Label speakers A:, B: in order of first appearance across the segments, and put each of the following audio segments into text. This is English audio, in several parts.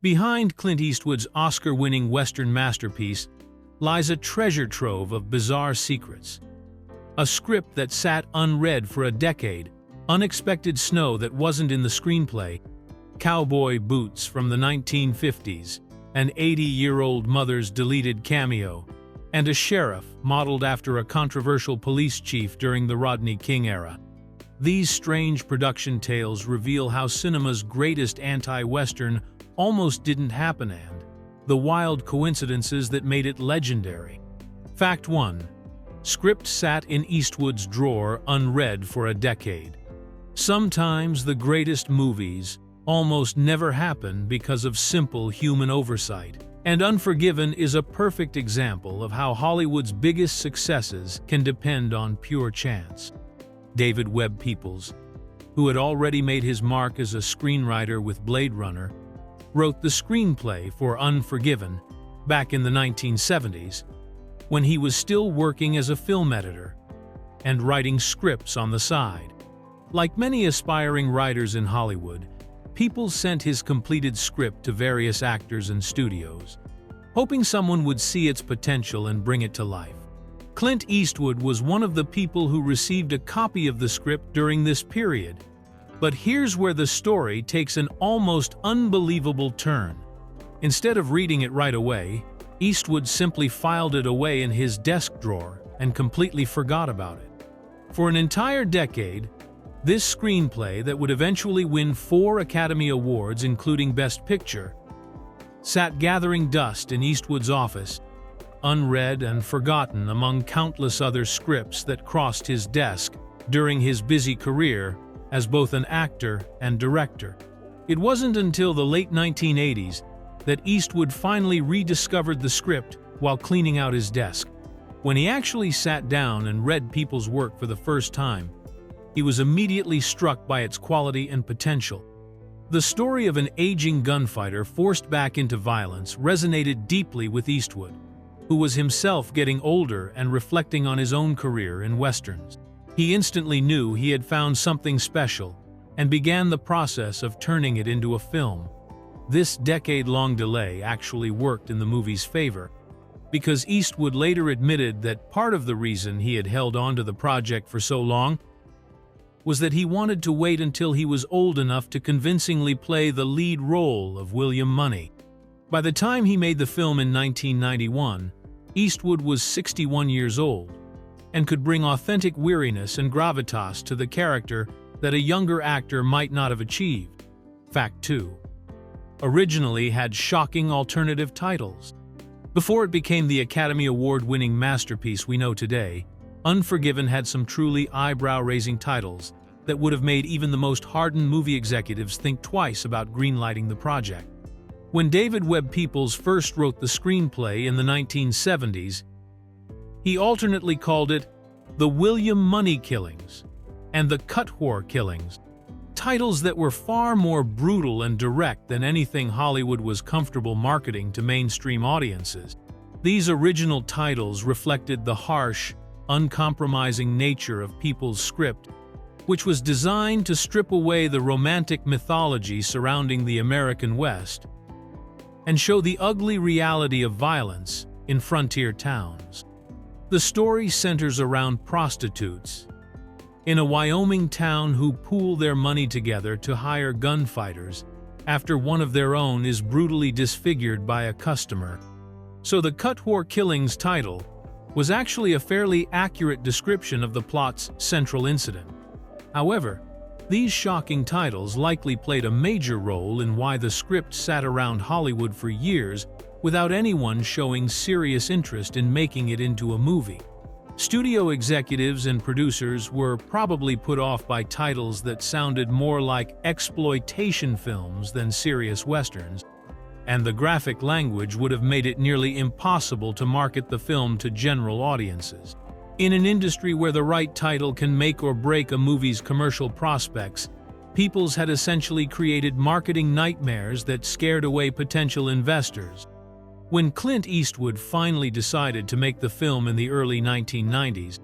A: Behind Clint Eastwood's Oscar-winning Western masterpiece lies a treasure trove of bizarre secrets. A script that sat unread for a decade, unexpected snow that wasn't in the screenplay, cowboy boots from the 1950s, an 80-year-old mother's deleted cameo, and a sheriff modeled after a controversial police chief during the Rodney King era. These strange production tales reveal how cinema's greatest anti-Western almost didn't happen and the wild coincidences that made it legendary. Fact 1. Script sat in Eastwood's drawer unread for a decade. Sometimes the greatest movies almost never happen because of simple human oversight. And Unforgiven is a perfect example of how Hollywood's biggest successes can depend on pure chance. David Webb Peoples, who had already made his mark as a screenwriter with Blade Runner, wrote the screenplay for Unforgiven back in the 1970s, when he was still working as a film editor and writing scripts on the side. Like many aspiring writers in Hollywood, Peoples sent his completed script to various actors and studios, hoping someone would see its potential and bring it to life. Clint Eastwood was one of the people who received a copy of the script during this period. But here's where the story takes an almost unbelievable turn. Instead of reading it right away, Eastwood simply filed it away in his desk drawer and completely forgot about it. For an entire decade, this screenplay that would eventually win 4 Academy Awards, including Best Picture, sat gathering dust in Eastwood's office, unread and forgotten among countless other scripts that crossed his desk during his busy career as both an actor and director. It wasn't until the late 1980s that Eastwood finally rediscovered the script while cleaning out his desk. When he actually sat down and read Peoples' work for the first time, he was immediately struck by its quality and potential. The story of an aging gunfighter forced back into violence resonated deeply with Eastwood, who was himself getting older and reflecting on his own career in westerns. He instantly knew he had found something special and began the process of turning it into a film. This decade-long delay actually worked in the movie's favor, because Eastwood later admitted that part of the reason he had held on to the project for so long was that he wanted to wait until he was old enough to convincingly play the lead role of William Money. By the time he made the film in 1991, Eastwood was 61 years old and could bring authentic weariness and gravitas to the character that a younger actor might not have achieved. Fact 2. Originally had shocking alternative titles. Before it became the Academy Award-winning masterpiece we know today, Unforgiven had some truly eyebrow-raising titles that would have made even the most hardened movie executives think twice about greenlighting the project. When David Webb Peoples first wrote the screenplay in the 1970s, he alternately called it The William Money Killings and The Cutwhore Killings, titles that were far more brutal and direct than anything Hollywood was comfortable marketing to mainstream audiences. These original titles reflected the harsh, uncompromising nature of Peoples' script, which was designed to strip away the romantic mythology surrounding the American West and show the ugly reality of violence in frontier towns. The story centers around prostitutes in a Wyoming town who pool their money together to hire gunfighters after one of their own is brutally disfigured by a customer. So the Cutwhore Killings title was actually a fairly accurate description of the plot's central incident. However, these shocking titles likely played a major role in why the script sat around Hollywood for years without anyone showing serious interest in making it into a movie. Studio executives and producers were probably put off by titles that sounded more like exploitation films than serious westerns, and the graphic language would have made it nearly impossible to market the film to general audiences. In an industry where the right title can make or break a movie's commercial prospects, Peoples had essentially created marketing nightmares that scared away potential investors. When Clint Eastwood finally decided to make the film in the early 1990s,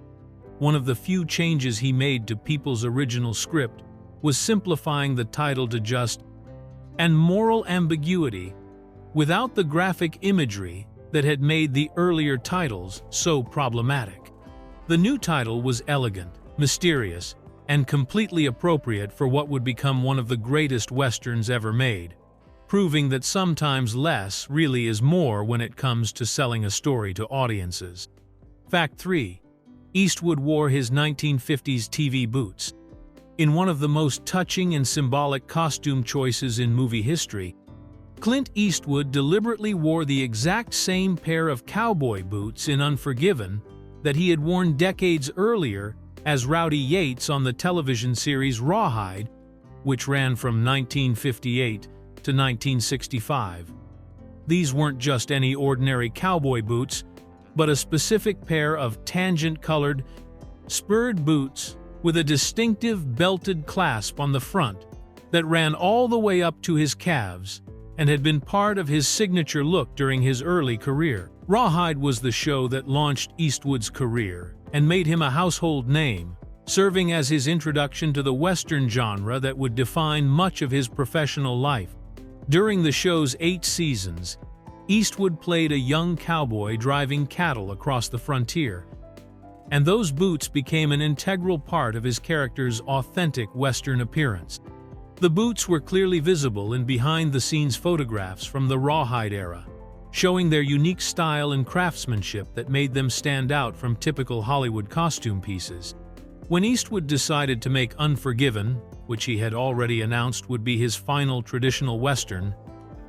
A: one of the few changes he made to Peoples' original script was simplifying the title to just "and moral ambiguity" without the graphic imagery that had made the earlier titles so problematic. The new title was elegant, mysterious, and completely appropriate for what would become one of the greatest westerns ever made, proving that sometimes less really is more when it comes to selling a story to audiences. Fact 3. Eastwood wore his 1950s TV boots. In one of the most touching and symbolic costume choices in movie history, Clint Eastwood deliberately wore the exact same pair of cowboy boots in Unforgiven that he had worn decades earlier as Rowdy Yates on the television series Rawhide, which ran from 1958 to 1965. These weren't just any ordinary cowboy boots, but a specific pair of tangent-colored, spurred boots with a distinctive belted clasp on the front that ran all the way up to his calves and had been part of his signature look during his early career. Rawhide was the show that launched Eastwood's career and made him a household name, serving as his introduction to the Western genre that would define much of his professional life. During the show's 8 seasons, Eastwood played a young cowboy driving cattle across the frontier, and those boots became an integral part of his character's authentic Western appearance. The boots were clearly visible in behind-the-scenes photographs from the Rawhide era, showing their unique style and craftsmanship that made them stand out from typical Hollywood costume pieces. When Eastwood decided to make Unforgiven, which he had already announced would be his final traditional Western,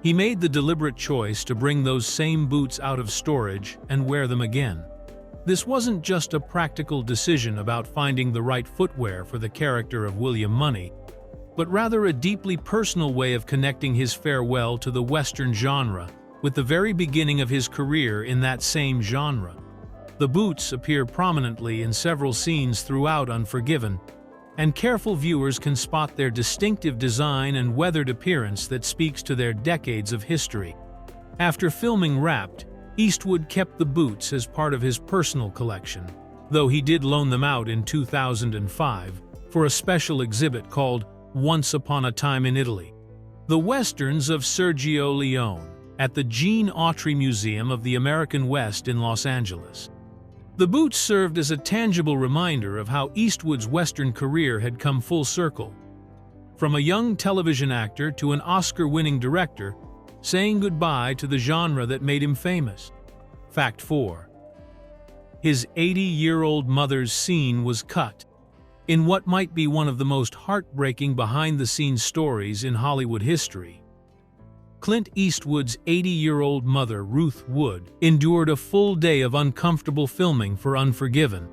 A: he made the deliberate choice to bring those same boots out of storage and wear them again. This wasn't just a practical decision about finding the right footwear for the character of William Money, but rather a deeply personal way of connecting his farewell to the Western genre with the very beginning of his career in that same genre. The boots appear prominently in several scenes throughout Unforgiven, and careful viewers can spot their distinctive design and weathered appearance that speaks to their decades of history. After filming wrapped, Eastwood kept the boots as part of his personal collection, though he did loan them out in 2005 for a special exhibit called Once Upon a Time in Italy. The Westerns of Sergio Leone at the Gene Autry Museum of the American West in Los Angeles. The boots served as a tangible reminder of how Eastwood's Western career had come full circle. From a young television actor to an Oscar-winning director, saying goodbye to the genre that made him famous. Fact 4. His 80-year-old mother's scene was cut in what might be one of the most heartbreaking behind-the-scenes stories in Hollywood history. Clint Eastwood's 80-year-old mother, Ruth Wood, endured a full day of uncomfortable filming for Unforgiven,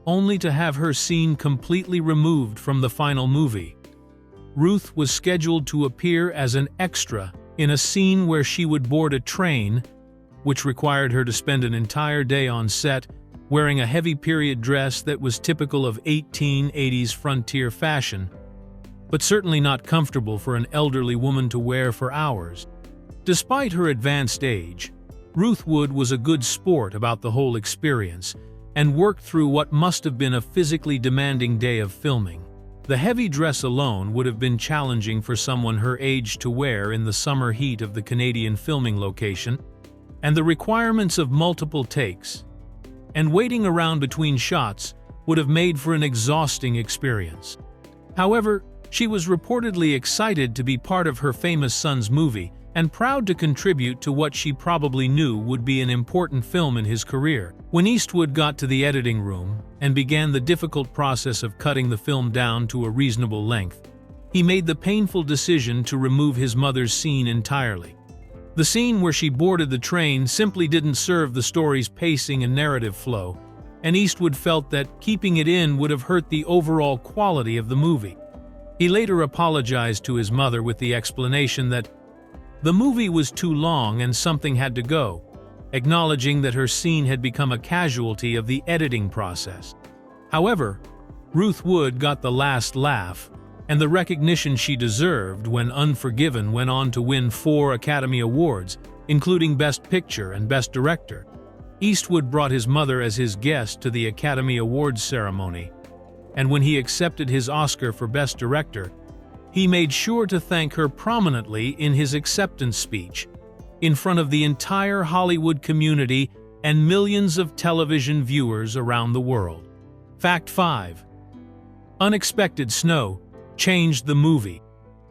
A: only to have her scene completely removed from the final movie. Ruth was scheduled to appear as an extra in a scene where she would board a train, which required her to spend an entire day on set wearing a heavy period dress that was typical of 1880s frontier fashion, but certainly not comfortable for an elderly woman to wear for hours. Despite her advanced age, Ruth Wood was a good sport about the whole experience and worked through what must have been a physically demanding day of filming. The heavy dress alone would have been challenging for someone her age to wear in the summer heat of the Canadian filming location, and the requirements of multiple takes and waiting around between shots would have made for an exhausting experience. However, she was reportedly excited to be part of her famous son's movie and proud to contribute to what she probably knew would be an important film in his career. When Eastwood got to the editing room and began the difficult process of cutting the film down to a reasonable length, he made the painful decision to remove his mother's scene entirely. The scene where she boarded the train simply didn't serve the story's pacing and narrative flow, and Eastwood felt that keeping it in would have hurt the overall quality of the movie. He later apologized to his mother with the explanation that the movie was too long and something had to go, acknowledging that her scene had become a casualty of the editing process. However, Ruth Wood got the last laugh and the recognition she deserved when Unforgiven went on to win 4 Academy Awards, including Best Picture and Best Director. Eastwood brought his mother as his guest to the Academy Awards ceremony, and when he accepted his Oscar for Best Director, he made sure to thank her prominently in his acceptance speech. in front of the entire Hollywood community and millions of television viewers around the world. Fact 5. Unexpected snow changed the movie.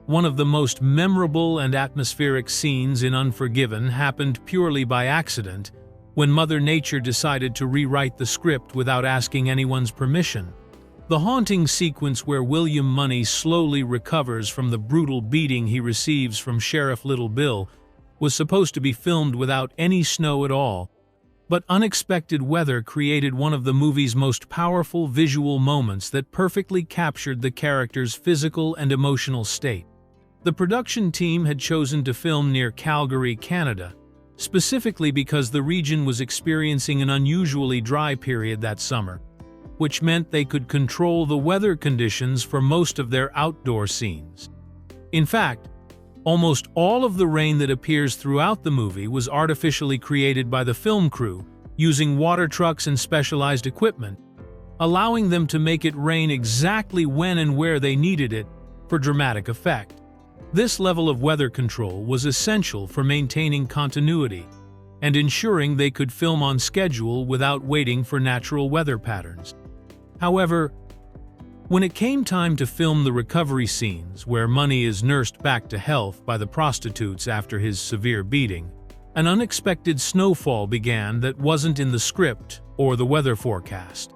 A: One of the most memorable and atmospheric scenes in Unforgiven happened purely by accident when Mother Nature decided to rewrite the script without asking anyone's permission. The haunting sequence where William Money slowly recovers from the brutal beating he receives from Sheriff Little Bill was supposed to be filmed without any snow at all, but unexpected weather created one of the movie's most powerful visual moments that perfectly captured the character's physical and emotional state. The production team had chosen to film near Calgary, Canada, specifically because the region was experiencing an unusually dry period that summer, which meant they could control the weather conditions for most of their outdoor scenes. In fact, almost all of the rain that appears throughout the movie was artificially created by the film crew using water trucks and specialized equipment, allowing them to make it rain exactly when and where they needed it for dramatic effect. This level of weather control was essential for maintaining continuity and ensuring they could film on schedule without waiting for natural weather patterns. However, when it came time to film the recovery scenes where Money is nursed back to health by the prostitutes after his severe beating, an unexpected snowfall began that wasn't in the script or the weather forecast.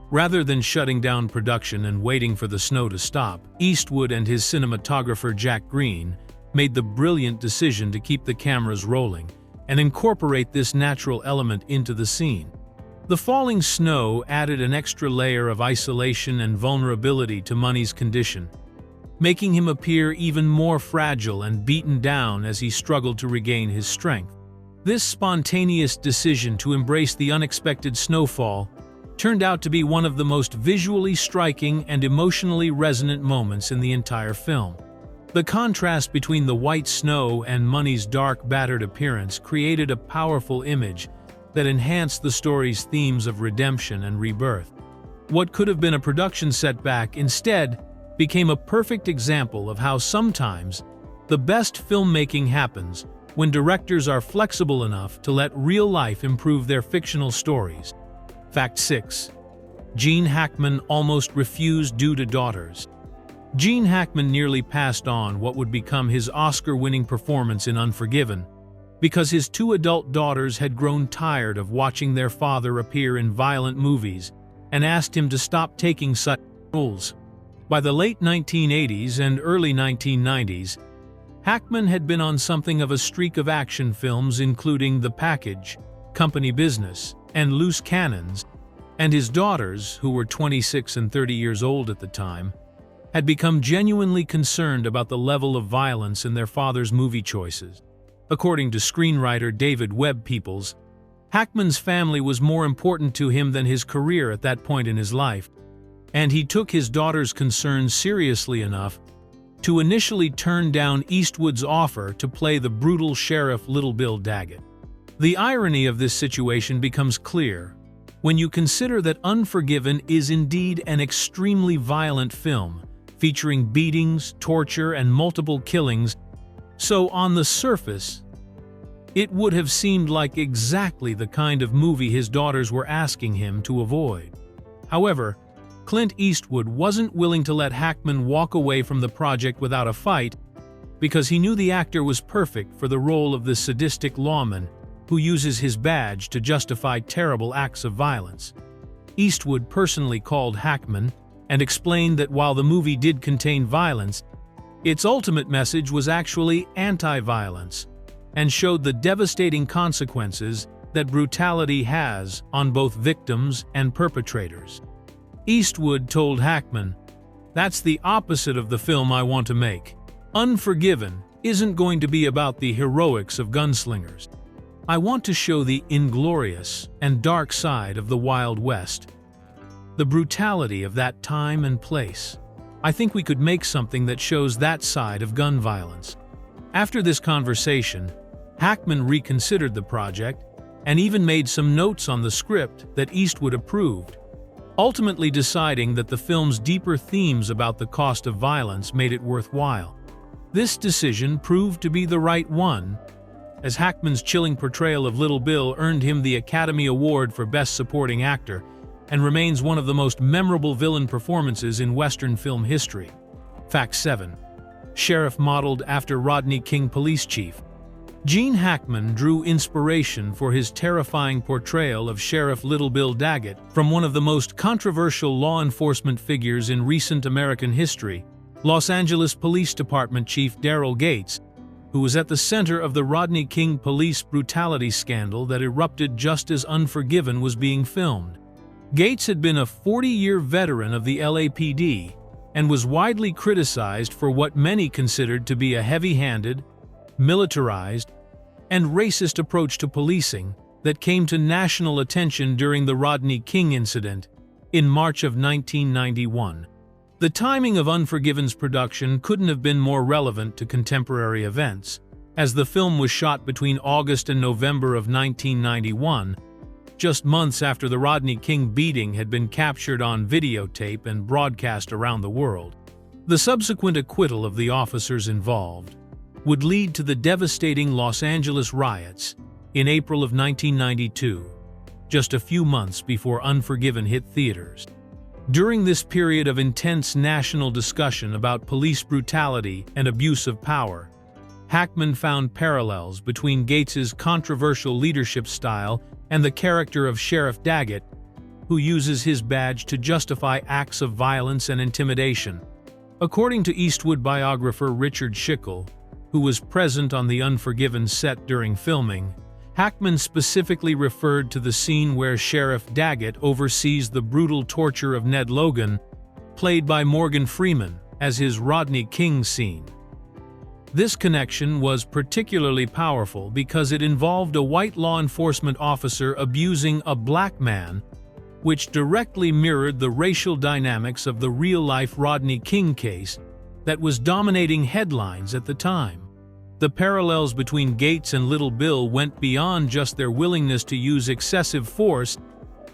A: Rather than shutting down production and waiting for the snow to stop, Eastwood and his cinematographer Jack Green made the brilliant decision to keep the cameras rolling and incorporate this natural element into the scene. The falling snow added an extra layer of isolation and vulnerability to Money's condition, making him appear even more fragile and beaten down as he struggled to regain his strength. This spontaneous decision to embrace the unexpected snowfall turned out to be one of the most visually striking and emotionally resonant moments in the entire film. The contrast between the white snow and Money's dark, battered appearance created a powerful image that enhanced the story's themes of redemption and rebirth. What could have been a production setback instead became a perfect example of how sometimes the best filmmaking happens when directors are flexible enough to let real life improve their fictional stories. Fact 6. Gene Hackman almost refused due to daughters. Gene Hackman nearly passed on what would become his Oscar-winning performance in Unforgiven because his 2 adult daughters had grown tired of watching their father appear in violent movies and asked him to stop taking such roles. By the late 1980s and early 1990s, Hackman had been on something of a streak of action films including The Package, Company Business, and Loose Cannons, and his daughters, who were 26 and 30 years old at the time, had become genuinely concerned about the level of violence in their father's movie choices. According to screenwriter David Webb Peoples, Hackman's family was more important to him than his career at that point in his life, and he took his daughter's concerns seriously enough to initially turn down Eastwood's offer to play the brutal Sheriff Little Bill Daggett. The irony of this situation becomes clear when you consider that Unforgiven is indeed an extremely violent film, featuring beatings, torture, and multiple killings, so on the surface, it would have seemed like exactly the kind of movie his daughters were asking him to avoid. However, Clint Eastwood wasn't willing to let Hackman walk away from the project without a fight because he knew the actor was perfect for the role of the sadistic lawman who uses his badge to justify terrible acts of violence. Eastwood personally called Hackman and explained that while the movie did contain violence, its ultimate message was actually anti-violence and showed the devastating consequences that brutality has on both victims and perpetrators. Eastwood told Hackman, "That's the opposite of the film I want to make. Unforgiven isn't going to be about the heroics of gunslingers. I want to show the inglorious and dark side of the Wild West, the brutality of that time and place. I think we could make something that shows that side of gun violence." After this conversation, Hackman reconsidered the project and even made some notes on the script that Eastwood approved, ultimately deciding that the film's deeper themes about the cost of violence made it worthwhile. This decision proved to be the right one, as Hackman's chilling portrayal of Little Bill earned him the Academy Award for Best Supporting Actor and remains one of the most memorable villain performances in Western film history. Fact 7. Sheriff modeled after Rodney King police chief. Gene Hackman drew inspiration for his terrifying portrayal of Sheriff Little Bill Daggett from one of the most controversial law enforcement figures in recent American history, Los Angeles Police Department Chief Daryl Gates, who was at the center of the Rodney King police brutality scandal that erupted just as Unforgiven was being filmed. Gates had been a 40-year veteran of the LAPD and was widely criticized for what many considered to be a heavy-handed, militarized, and racist approach to policing that came to national attention during the Rodney King incident in March of 1991. The timing of Unforgiven's production couldn't have been more relevant to contemporary events, as the film was shot between August and November of 1991, just months after the Rodney King beating had been captured on videotape and broadcast around the world. The subsequent acquittal of the officers involved would lead to the devastating Los Angeles riots in April of 1992, just a few months before Unforgiven hit theaters. During this period of intense national discussion about police brutality and abuse of power, Hackman found parallels between Gates's controversial leadership style and the character of Sheriff Daggett, who uses his badge to justify acts of violence and intimidation. According to Eastwood biographer Richard Schickel, who was present on the Unforgiven set during filming, Hackman specifically referred to the scene where Sheriff Daggett oversees the brutal torture of Ned Logan, played by Morgan Freeman, as his Rodney King scene. This connection was particularly powerful because it involved a white law enforcement officer abusing a black man, which directly mirrored the racial dynamics of the real-life Rodney King case that was dominating headlines at the time. The parallels between Gates and Little Bill went beyond just their willingness to use excessive force,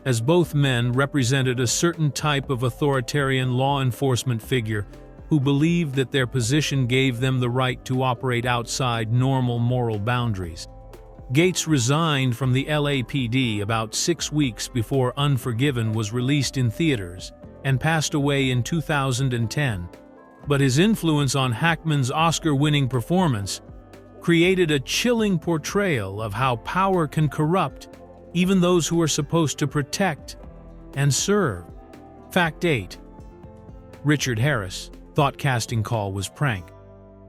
A: as both men represented a certain type of authoritarian law enforcement figure who believed that their position gave them the right to operate outside normal moral boundaries. Gates resigned from the LAPD about 6 weeks before Unforgiven was released in theaters and passed away in 2010. But his influence on Hackman's Oscar-winning performance created a chilling portrayal of how power can corrupt even those who are supposed to protect and serve. Fact 8. Richard Harris thought casting call was prank.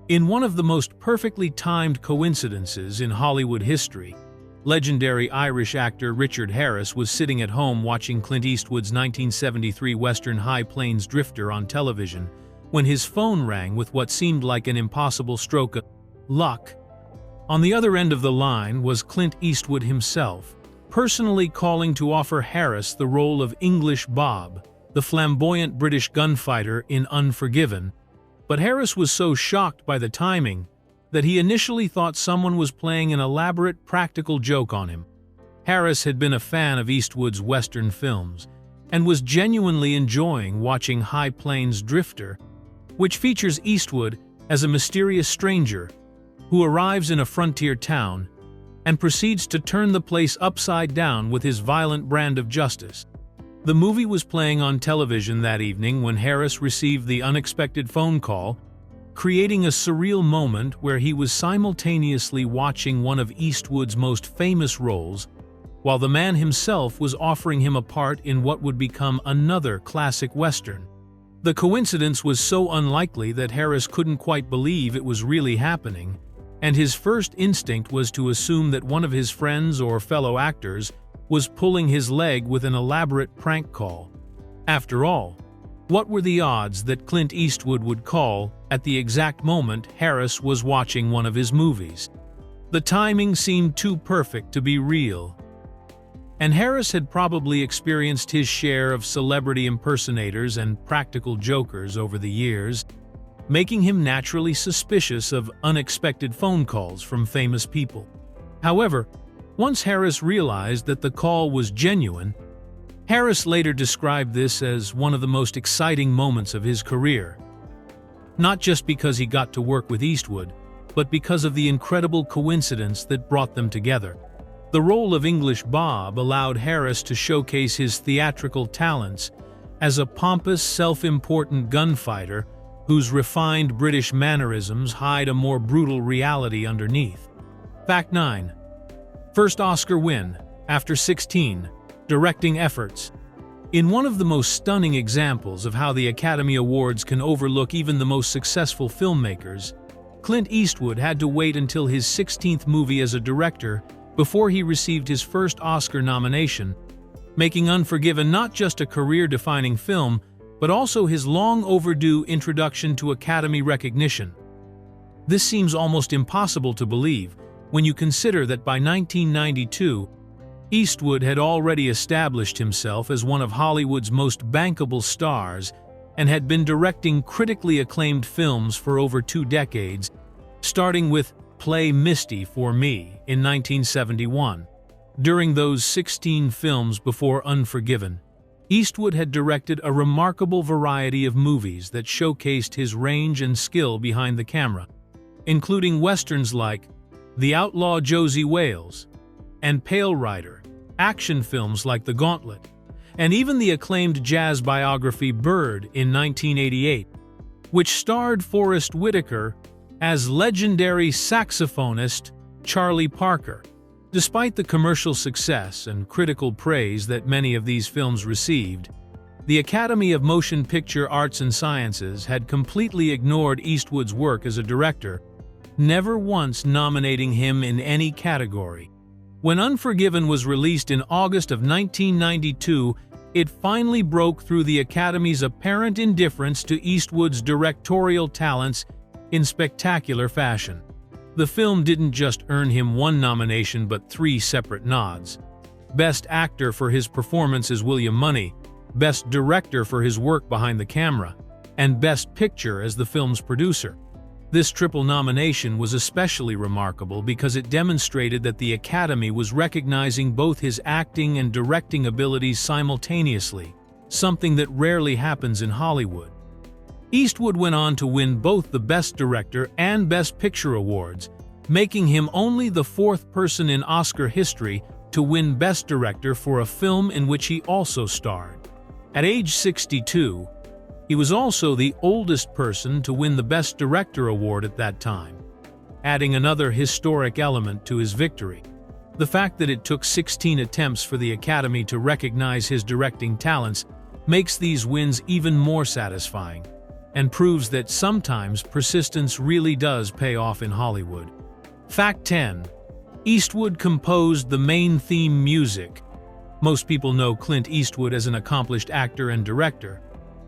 A: In one of the most perfectly timed coincidences in Hollywood history, legendary Irish actor Richard Harris was sitting at home watching Clint Eastwood's 1973 Western High Plains Drifter on television when his phone rang with what seemed like an impossible stroke of luck. On the other end of the line was Clint Eastwood himself, personally calling to offer Harris the role of English Bob, the flamboyant British gunfighter in Unforgiven, but Harris was so shocked by the timing that he initially thought someone was playing an elaborate practical joke on him. Harris had been a fan of Eastwood's Western films and was genuinely enjoying watching High Plains Drifter, which features Eastwood as a mysterious stranger who arrives in a frontier town and proceeds to turn the place upside down with his violent brand of justice. The movie was playing on television that evening when Harris received the unexpected phone call, creating a surreal moment where he was simultaneously watching one of Eastwood's most famous roles, while the man himself was offering him a part in what would become another classic Western. The coincidence was so unlikely that Harris couldn't quite believe it was really happening, and his first instinct was to assume that one of his friends or fellow actors was pulling his leg with an elaborate prank call. After all, what were the odds that Clint Eastwood would call at the exact moment Harris was watching one of his movies? The timing seemed too perfect to be real. And Harris had probably experienced his share of celebrity impersonators and practical jokers over the years, making him naturally suspicious of unexpected phone calls from famous people. However, once Harris realized that the call was genuine, Harris later described this as one of the most exciting moments of his career. Not just because he got to work with Eastwood, but because of the incredible coincidence that brought them together. The role of English Bob allowed Harris to showcase his theatrical talents as a pompous, self-important gunfighter whose refined British mannerisms hide a more brutal reality underneath. Fact 9. First Oscar win, after 16 directing efforts. In one of the most stunning examples of how the Academy Awards can overlook even the most successful filmmakers, Clint Eastwood had to wait until his 16th movie as a director before he received his first Oscar nomination, making Unforgiven not just a career-defining film, but also his long-overdue introduction to Academy recognition. This seems almost impossible to believe when you consider that by 1992, Eastwood had already established himself as one of Hollywood's most bankable stars and had been directing critically acclaimed films for over 2 decades, starting with Play Misty for Me in 1971. During those 16 films before Unforgiven, Eastwood had directed a remarkable variety of movies that showcased his range and skill behind the camera, including westerns like The Outlaw Josie Wales and Pale Rider, action films like The Gauntlet, and even the acclaimed jazz biography Bird in 1988, which starred Forrest Whitaker as legendary saxophonist Charlie Parker. Despite the commercial success and critical praise that many of these films received, the Academy of Motion Picture Arts and Sciences had completely ignored Eastwood's work as a director, never once nominating him in any category. When Unforgiven was released in August of 1992, it finally broke through the Academy's apparent indifference to Eastwood's directorial talents in spectacular fashion. The film didn't just earn him 1 nomination but 3 separate nods. Best Actor for his performance as William Money, Best Director for his work behind the camera, and Best Picture as the film's producer. This triple nomination was especially remarkable because it demonstrated that the Academy was recognizing both his acting and directing abilities simultaneously, something that rarely happens in Hollywood. Eastwood went on to win both the Best Director and Best Picture awards, making him only the 4th person in Oscar history to win Best Director for a film in which he also starred. At age 62, he was also the oldest person to win the Best Director award at that time, adding another historic element to his victory. The fact that it took 16 attempts for the Academy to recognize his directing talents makes these wins even more satisfying, and proves that sometimes persistence really does pay off in Hollywood. Fact 10. Eastwood composed the main theme music. Most people know Clint Eastwood as an accomplished actor and director,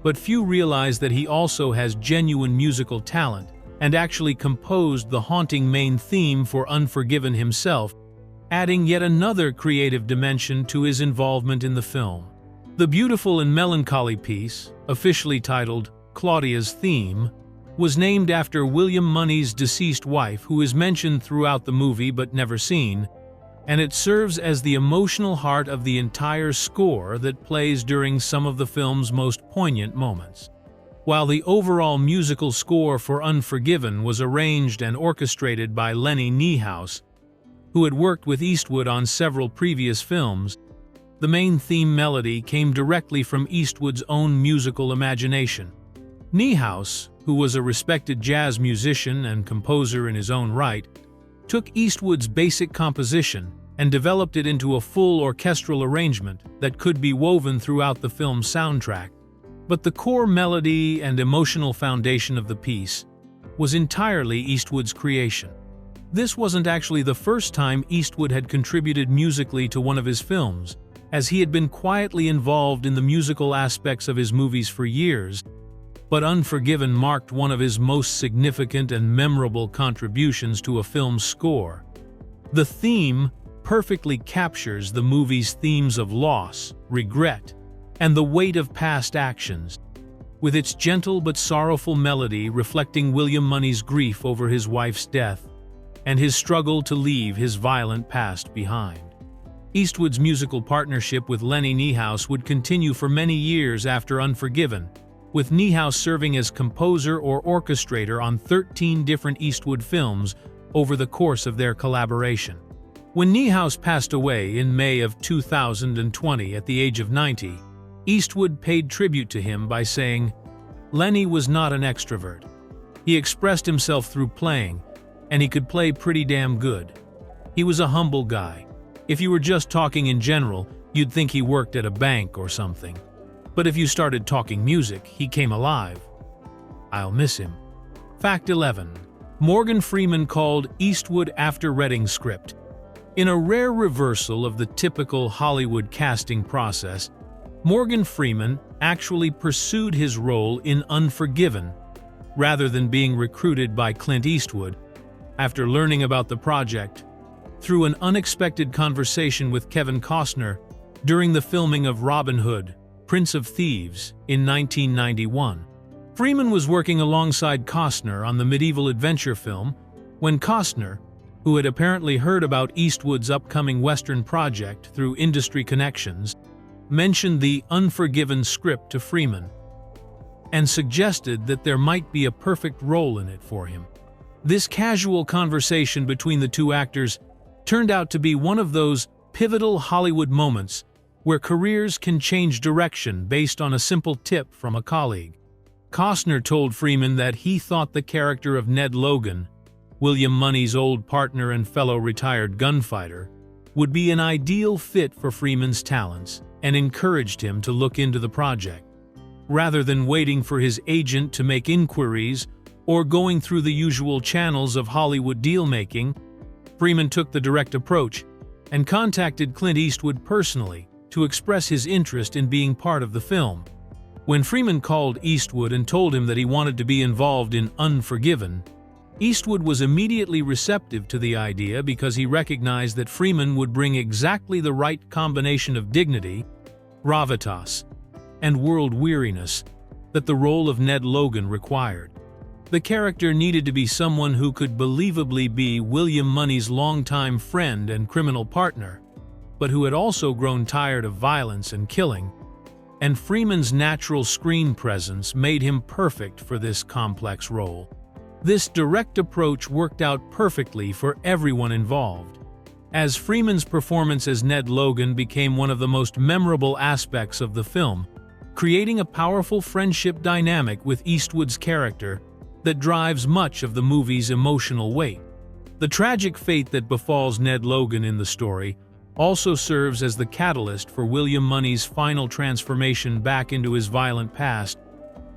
A: but few realize that he also has genuine musical talent and actually composed the haunting main theme for Unforgiven himself, adding yet another creative dimension to his involvement in the film. The beautiful and melancholy piece, officially titled Claudia's Theme, was named after William Money's deceased wife, who is mentioned throughout the movie but never seen, and it serves as the emotional heart of the entire score that plays during some of the film's most poignant moments. While the overall musical score for Unforgiven was arranged and orchestrated by Lenny Niehaus, who had worked with Eastwood on several previous films, the main theme melody came directly from Eastwood's own musical imagination. Niehaus, who was a respected jazz musician and composer in his own right, took Eastwood's basic composition and developed it into a full orchestral arrangement that could be woven throughout the film's soundtrack. But the core melody and emotional foundation of the piece was entirely Eastwood's creation. This wasn't actually the first time Eastwood had contributed musically to one of his films, as he had been quietly involved in the musical aspects of his movies for years, but Unforgiven marked one of his most significant and memorable contributions to a film's score. The theme perfectly captures the movie's themes of loss, regret, and the weight of past actions, with its gentle but sorrowful melody reflecting William Money's grief over his wife's death and his struggle to leave his violent past behind. Eastwood's musical partnership with Lenny Niehaus would continue for many years after Unforgiven, with Niehaus serving as composer or orchestrator on 13 different Eastwood films over the course of their collaboration. When Niehaus passed away in May of 2020 at the age of 90, Eastwood paid tribute to him by saying, "Lenny was not an extrovert. He expressed himself through playing, and he could play pretty damn good. He was a humble guy. If you were just talking in general, you'd think he worked at a bank or something. But if you started talking music, he came alive. I'll miss him." Fact 11. Morgan Freeman called Eastwood after Reading script. In a rare reversal of the typical Hollywood casting process, Morgan Freeman actually pursued his role in Unforgiven, rather than being recruited by Clint Eastwood. After learning about the project, through an unexpected conversation with Kevin Costner during the filming of Robin Hood, Prince of Thieves, in 1991. Freeman was working alongside Costner on the medieval adventure film when Costner, who had apparently heard about Eastwood's upcoming Western project through industry connections, mentioned the Unforgiven script to Freeman and suggested that there might be a perfect role in it for him. This casual conversation between the two actors turned out to be one of those pivotal Hollywood moments where careers can change direction based on a simple tip from a colleague. Costner told Freeman that he thought the character of Ned Logan, William Money's old partner and fellow retired gunfighter, would be an ideal fit for Freeman's talents and encouraged him to look into the project. Rather than waiting for his agent to make inquiries or going through the usual channels of Hollywood deal-making, Freeman took the direct approach and contacted Clint Eastwood personally to express his interest in being part of the film. When Freeman called Eastwood and told him that he wanted to be involved in Unforgiven, Eastwood was immediately receptive to the idea because he recognized that Freeman would bring exactly the right combination of dignity, gravitas, and world weariness that the role of Ned Logan required. The character needed to be someone who could believably be William Money's longtime friend and criminal partner, but who had also grown tired of violence and killing, and Freeman's natural screen presence made him perfect for this complex role. This direct approach worked out perfectly for everyone involved, as Freeman's performance as Ned Logan became one of the most memorable aspects of the film, creating a powerful friendship dynamic with Eastwood's character that drives much of the movie's emotional weight. The tragic fate that befalls Ned Logan in the story also serves as the catalyst for William Money's final transformation back into his violent past,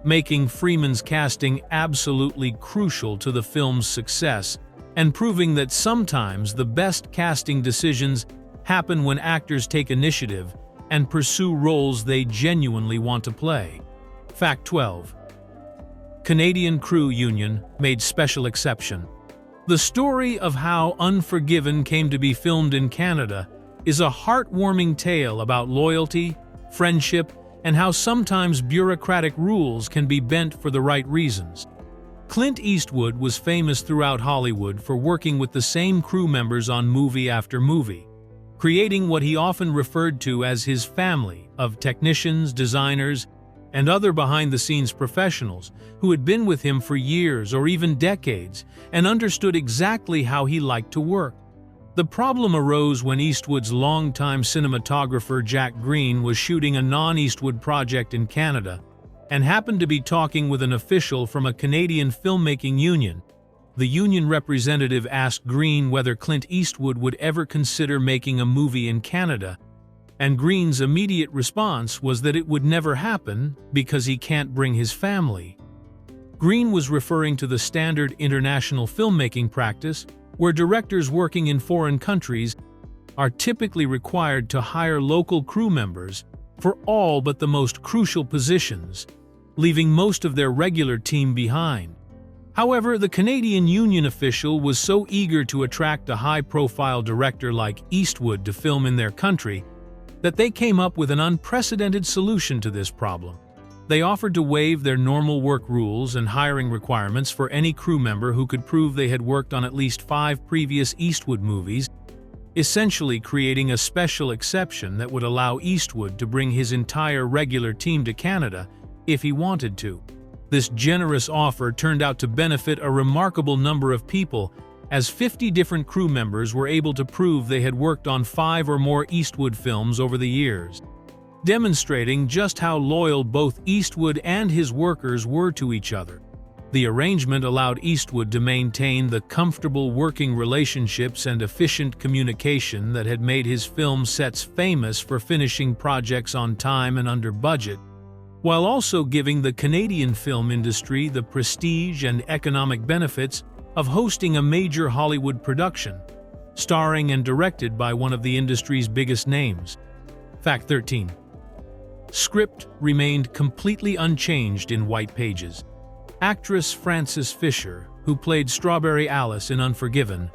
A: making Freeman's casting absolutely crucial to the film's success and proving that sometimes the best casting decisions happen when actors take initiative and pursue roles they genuinely want to play. Fact 12. Canadian Crew Union made special exception. The story of how Unforgiven came to be filmed in Canada is a heartwarming tale about loyalty, friendship, and how sometimes bureaucratic rules can be bent for the right reasons. Clint Eastwood was famous throughout Hollywood for working with the same crew members on movie after movie, creating what he often referred to as his family of technicians, designers, and other behind-the-scenes professionals who had been with him for years or even decades and understood exactly how he liked to work. The problem arose when Eastwood's longtime cinematographer Jack Green was shooting a non-Eastwood project in Canada and happened to be talking with an official from a Canadian filmmaking union. The union representative asked Green whether Clint Eastwood would ever consider making a movie in Canada, and Green's immediate response was that it would never happen because he can't bring his family. Green was referring to the standard international filmmaking practice where directors working in foreign countries are typically required to hire local crew members for all but the most crucial positions, leaving most of their regular team behind. However, the Canadian Union official was so eager to attract a high-profile director like Eastwood to film in their country that they came up with an unprecedented solution to this problem. They offered to waive their normal work rules and hiring requirements for any crew member who could prove they had worked on at least 5 previous Eastwood movies, essentially creating a special exception that would allow Eastwood to bring his entire regular team to Canada if he wanted to. This generous offer turned out to benefit a remarkable number of people, as 50 different crew members were able to prove they had worked on 5 or more Eastwood films over the years, demonstrating just how loyal both Eastwood and his workers were to each other. The arrangement allowed Eastwood to maintain the comfortable working relationships and efficient communication that had made his film sets famous for finishing projects on time and under budget, while also giving the Canadian film industry the prestige and economic benefits of hosting a major Hollywood production, starring and directed by one of the industry's biggest names. Fact 13. Script remained completely unchanged in white pages. Actress Frances Fisher, who played Strawberry Alice in Unforgiven,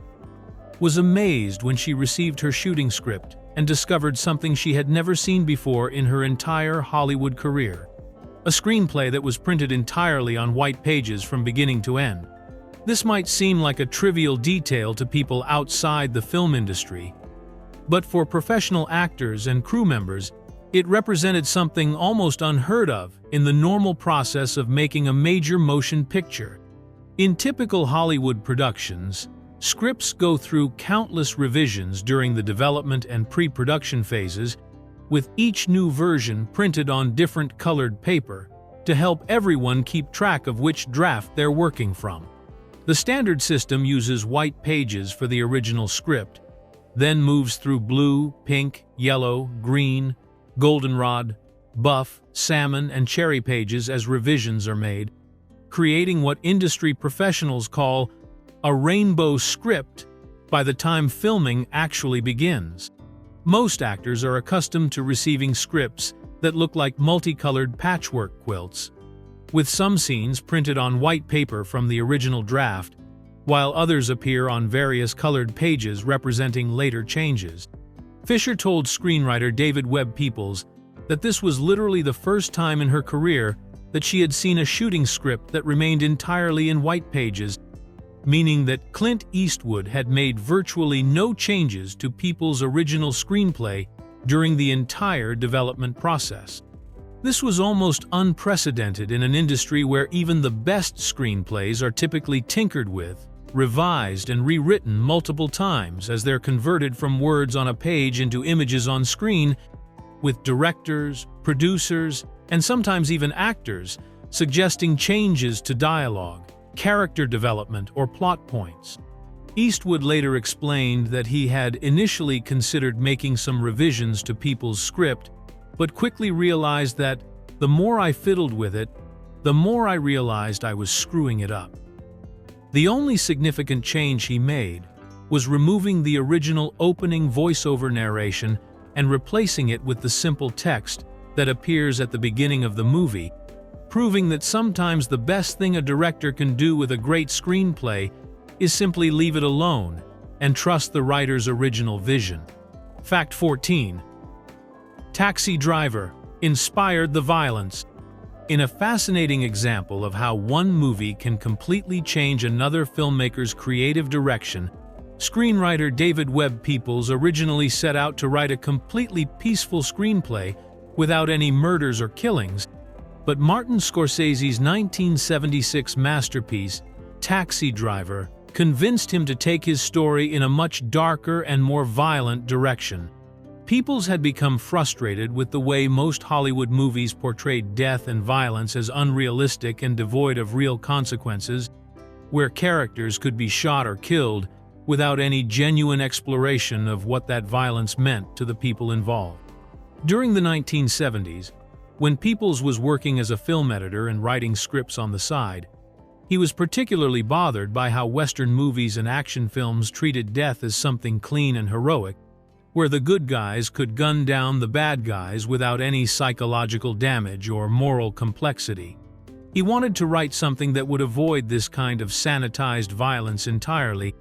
A: was amazed when she received her shooting script and discovered something she had never seen before in her entire Hollywood career: a screenplay that was printed entirely on white pages from beginning to end. This might seem like a trivial detail to people outside the film industry, but for professional actors and crew members, it represented something almost unheard of in the normal process of making a major motion picture. In typical Hollywood productions, scripts go through countless revisions during the development and pre-production phases, with each new version printed on different colored paper to help everyone keep track of which draft they're working from. The standard system uses white pages for the original script, then moves through blue, pink, yellow, green, goldenrod, buff, salmon, and cherry pages as revisions are made, creating what industry professionals call a rainbow script by the time filming actually begins. Most actors are accustomed to receiving scripts that look like multicolored patchwork quilts, with some scenes printed on white paper from the original draft, while others appear on various colored pages representing later changes. Fisher told screenwriter David Webb Peoples that this was literally the first time in her career that she had seen a shooting script that remained entirely in white pages, meaning that Clint Eastwood had made virtually no changes to Peoples' original screenplay during the entire development process. This was almost unprecedented in an industry where even the best screenplays are typically tinkered with, revised, and rewritten multiple times as they're converted from words on a page into images on screen, with directors, producers, and sometimes even actors suggesting changes to dialogue, character development, or plot points. Eastwood later explained that he had initially considered making some revisions to Peoples' script, but quickly realized that the more I fiddled with it, the more I realized I was screwing it up. The only significant change he made was removing the original opening voiceover narration and replacing it with the simple text that appears at the beginning of the movie, proving that sometimes the best thing a director can do with a great screenplay is simply leave it alone and trust the writer's original vision. Fact 14. Taxi Driver inspired the violence. In a fascinating example of how one movie can completely change another filmmaker's creative direction, screenwriter David Webb Peoples originally set out to write a completely peaceful screenplay without any murders or killings, but Martin Scorsese's 1976 masterpiece, Taxi Driver, convinced him to take his story in a much darker and more violent direction. Peoples had become frustrated with the way most Hollywood movies portrayed death and violence as unrealistic and devoid of real consequences, where characters could be shot or killed without any genuine exploration of what that violence meant to the people involved. During the 1970s, when Peoples was working as a film editor and writing scripts on the side, he was particularly bothered by how Western movies and action films treated death as something clean and heroic, where the good guys could gun down the bad guys without any psychological damage or moral complexity. He wanted to write something that would avoid this kind of sanitized violence entirely,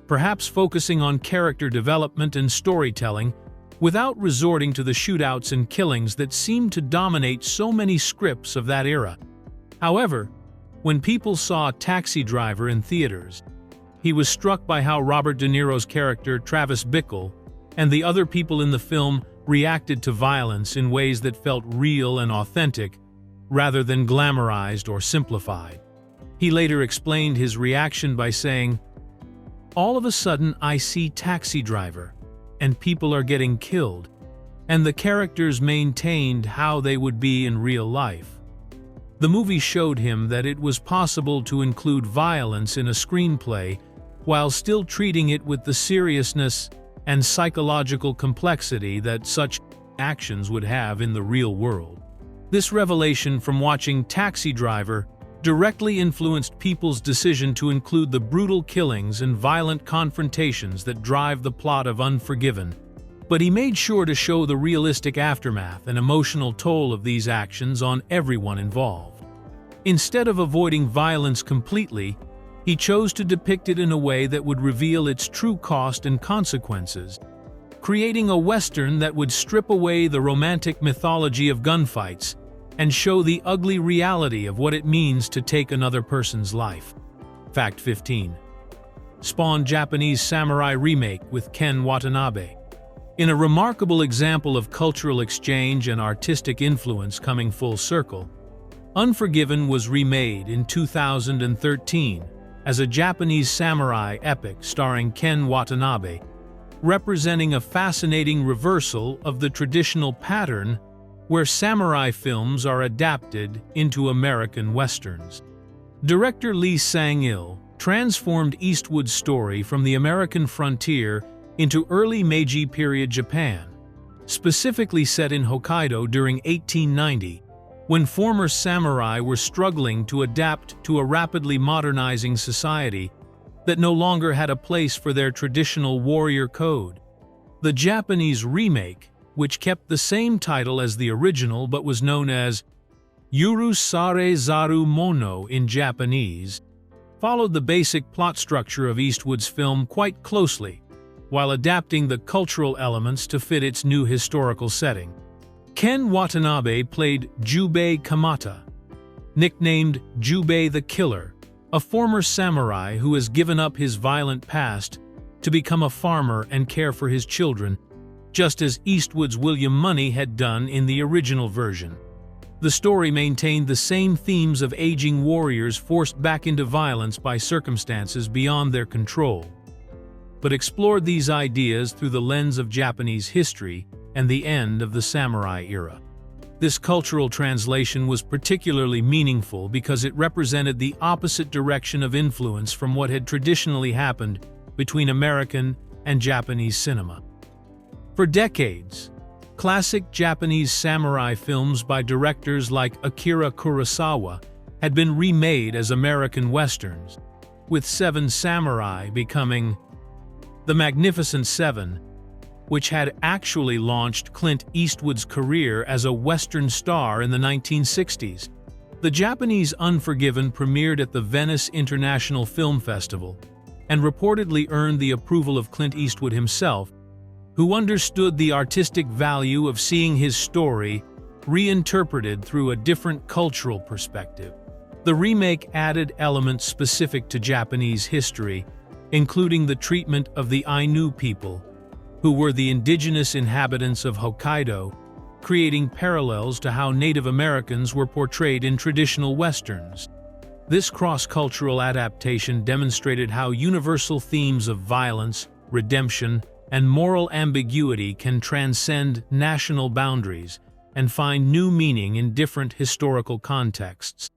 A: perhaps focusing on character development and storytelling, without resorting to the shootouts and killings that seemed to dominate so many scripts of that era. However, when people saw Taxi Driver in theaters, he was struck by how Robert De Niro's character Travis Bickle and the other people in the film reacted to violence in ways that felt real and authentic, rather than glamorized or simplified. He later explained his reaction by saying, "All of a sudden I see Taxi Driver, and people are getting killed, and the characters maintained how they would be in real life." The movie showed him that it was possible to include violence in a screenplay while still treating it with the seriousness and psychological complexity that such actions would have in the real world. This revelation from watching Taxi Driver directly influenced people's decision to include the brutal killings and violent confrontations that drive the plot of Unforgiven, but he made sure to show the realistic aftermath and emotional toll of these actions on everyone involved. Instead of avoiding violence completely, he chose to depict it in a way that would reveal its true cost and consequences, creating a Western that would strip away the romantic mythology of gunfights and show the ugly reality of what it means to take another person's life. Fact 15. Spawned Japanese samurai remake with Ken Watanabe. In a remarkable example of cultural exchange and artistic influence coming full circle, Unforgiven was remade in 2013 as a Japanese samurai epic starring Ken Watanabe, representing a fascinating reversal of the traditional pattern where samurai films are adapted into American westerns. Director Lee Sang-il transformed Eastwood's story from the American frontier into early Meiji period Japan, specifically set in Hokkaido during 1890, when former samurai were struggling to adapt to a rapidly modernizing society that no longer had a place for their traditional warrior code. The Japanese remake, which kept the same title as the original but was known as Yuru Sare Zaru Mono in Japanese, followed the basic plot structure of Eastwood's film quite closely, while adapting the cultural elements to fit its new historical setting. Ken Watanabe played Jubei Kamata, nicknamed Jubei the Killer, a former samurai who has given up his violent past to become a farmer and care for his children, just as Eastwood's William Money had done in the original version. The story maintained the same themes of aging warriors forced back into violence by circumstances beyond their control, but explored these ideas through the lens of Japanese history and the end of the samurai era. This cultural translation was particularly meaningful because it represented the opposite direction of influence from what had traditionally happened between American and Japanese cinema. For decades, classic Japanese samurai films by directors like Akira Kurosawa had been remade as American westerns, with Seven Samurai becoming The Magnificent Seven, which had actually launched Clint Eastwood's career as a Western star in the 1960s. The Japanese Unforgiven premiered at the Venice International Film Festival and reportedly earned the approval of Clint Eastwood himself, who understood the artistic value of seeing his story reinterpreted through a different cultural perspective. The remake added elements specific to Japanese history, including the treatment of the Ainu people, who were the indigenous inhabitants of Hokkaido, creating parallels to how Native Americans were portrayed in traditional westerns. This cross-cultural adaptation demonstrated how universal themes of violence, redemption, and moral ambiguity can transcend national boundaries and find new meaning in different historical contexts.